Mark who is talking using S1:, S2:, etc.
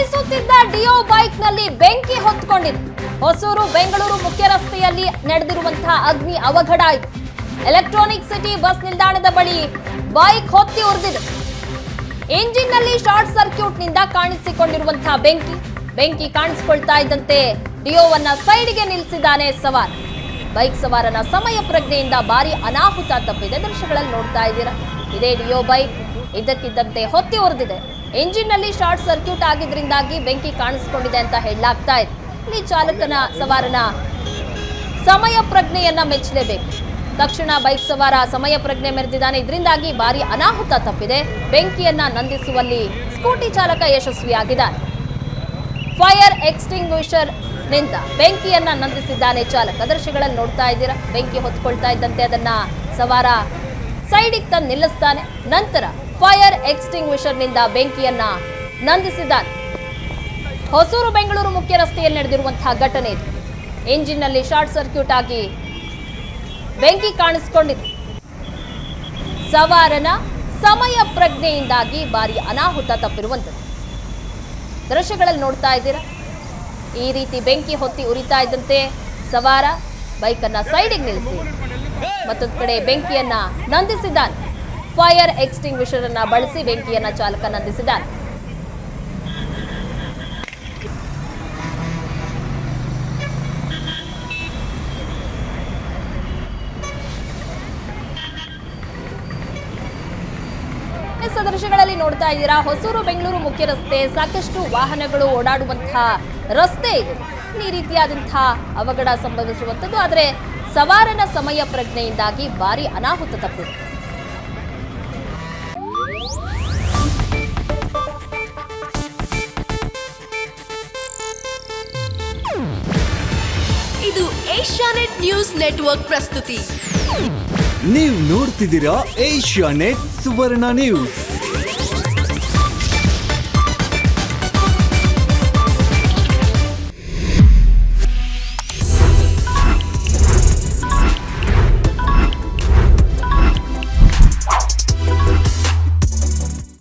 S1: ಚಲಿಸುತ್ತಿದ್ದ Dio bike ನಲ್ಲಿ ಬೆಂಕಿ ಹೊತ್ತುಕೊಂಡಿದೆ. ಹೊಸೂರು ಬೆಂಗಳೂರು ಮುಖ್ಯ ರಸ್ತೆಯಲ್ಲಿ ನಡೆದಿರುವಂತಹ ಅಗ್ನಿ ಅವಘಡ ಇದು. ಎಲೆಕ್ಟ್ರಾನಿಕ್ ಸಿಟಿ ಬಸ್ ನಿಲ್ದಾಣದ ಬಳಿ ಬೈಕ್ ಹೊತ್ತಿ ಉರಿದಿದೆ. ಇಂಜಿನ್ ನಲ್ಲಿ ಶಾರ್ಟ್ ಸರ್ಕ್ಯೂಟ್ ನಿಂದ ಕಾಣಿಸಿಕೊಂಡಿರುವಂತಹ ಬೆಂಕಿ ಕಾಣಿಸಿಕೊಳ್ತಾ ಇದ್ದಂತೆ ಡಿಯೋವನ್ನ ಸೈಡ್ಗೆ ನಿಲ್ಲಿಸಿದ್ದಾನೆ ಸವಾರ. ಬೈಕ್ ಸವಾರನ ಸಮಯ ಪ್ರಜ್ಞೆಯಿಂದ ಭಾರಿ ಅನಾಹುತ ತಪ್ಪಿದೆ. ದೃಶ್ಯಗಳಲ್ಲಿ ನೋಡ್ತಾ ಇದ್ದೀರಾ, ಇದೇ ಡಿಯೋ ಬೈಕ್ ಇದ್ದಕ್ಕಿದ್ದಂತೆ ಹೊತ್ತಿ ಉರಿದಿದೆ. ಇಂಜಿನ್ ನಲ್ಲಿ ಶಾರ್ಟ್ ಸರ್ಕ್ಯೂಟ್ ಆಗಿದ್ರಿಂದಾಗಿ ಬೆಂಕಿ ಕಾಣಿಸಿಕೊಂಡಿದೆ ಅಂತ ಹೇಳಲಾಗ್ತಾ ಇದೆ. ಇಲ್ಲಿ ಸವಾರನ ಸಮಯ ಪ್ರಜ್ಞೆಯನ್ನ ಮೆಚ್ಚಲೇಬೇಕು. ತಕ್ಷಣ ಬೈಕ್ ಸವಾರ ಸಮಯ ಪ್ರಜ್ಞೆ ಮೆರೆದಿದ್ದಾನೆ. ಇದರಿಂದಾಗಿ ಭಾರಿ ಅನಾಹುತ ತಪ್ಪಿದೆ. ಬೆಂಕಿಯನ್ನ ನಂದಿಸುವಲ್ಲಿ ಸ್ಕೂಟಿ ಚಾಲಕ ಯಶಸ್ವಿಯಾಗಿದ್ದಾನೆ. ಫೈರ್ ಎಕ್ಸ್ಟಿಂಗ್ವಿಷರ್ ನಿಂದ ಬೆಂಕಿಯನ್ನ ನಂದಿಸಿದ್ದಾನೆ ಚಾಲಕ. ದೃಶ್ಯಗಳಲ್ಲಿ ನೋಡ್ತಾ ಇದ್ದೀರಾ, ಬೆಂಕಿ ಹೊತ್ಕೊಳ್ತಾ ಇದ್ದಂತೆ ಅದನ್ನ ಸವಾರ ಸೈಡಿಗೆ ತಂದು ನಿಲ್ಲಿಸ್ತಾನೆ. ನಂತರ ಫೈರ್ ಎಕ್ಸ್ಟಿಂಗ್ವಿಷರ್ ನಿಂದ ಬೆಂಕಿಯನ್ನ ನಂದಿಸಿದ್ದಾನೆ. ಹೊಸೂರು ಬೆಂಗಳೂರು ಮುಖ್ಯ ರಸ್ತೆಯಲ್ಲಿ ನಡೆದಿರುವಂತಹ ಘಟನೆ ಇದು. ಇಂಜಿನ್ ನಲ್ಲಿ ಶಾರ್ಟ್ ಸರ್ಕ್ಯೂಟ್ ಆಗಿ ಬೆಂಕಿ ಕಾಣಿಸಿಕೊಂಡಿದೆ. ಸವಾರನ ಸಮಯ ಪ್ರಜ್ಞೆಯಿಂದಾಗಿ ಭಾರಿ ಅನಾಹುತ ತಪ್ಪಿರುವಂಥದ್ದು. ದೃಶ್ಯಗಳಲ್ಲಿ ನೋಡ್ತಾ ಇದ್ದೀರಾ, ಈ ರೀತಿ ಬೆಂಕಿ ಹೊತ್ತಿ ಉರಿತಾ ಇದ್ದಂತೆ ಸವಾರ ಬೈಕನ್ನ ಸೈಡಿಗೆ ನಿಲ್ಲಿಸಿ ಮತ್ತೊಂದು ಕಡೆ ಬೆಂಕಿಯನ್ನ ನಂದಿಸಿದ್ದಾನೆ. ಫೈರ್ ಎಕ್ಸ್ಟಿಂಗ್ವಿಷರ್ ಅನ್ನ ಬಳಸಿ ಬೆಂಕಿಯನ್ನ ಚಾಲಕ ನಂದಿಸಿದ್ದಾನೆ. ದೃಶ್ಯಗಳಲ್ಲಿ ನೋಡ್ತಾ ಇದ್ದೀರಾ, ಹೊಸೂರು ಬೆಂಗಳೂರು ಮುಖ್ಯ ರಸ್ತೆ, ಸಾಕಷ್ಟು ವಾಹನಗಳು ಓಡಾಡುವಂತಹ ರಸ್ತೆ ಇದು. ಈ ರೀತಿಯಾದಂತಹ ಅವಘಡ ಸಂಭವಿಸುವಂಥದ್ದು. ಆದರೆ ಸವಾರನ ಸಮಯ ಪ್ರಜ್ಞೆಯಿಂದಾಗಿ ಭಾರಿ ಅನಾಹುತ ತಪ್ಪಿದೆ.
S2: ಇದು ಏಷ್ಯಾನೆಟ್ ನ್ಯೂಸ್ ನೆಟ್ವರ್ಕ್ ಪ್ರಸ್ತುತಿ.
S3: ನೀವು ನೋಡ್ತಿದ್ದೀರಾ ಏಷ್ಯಾನೆಟ್ ಸುವರ್ಣ ನ್ಯೂಸ್.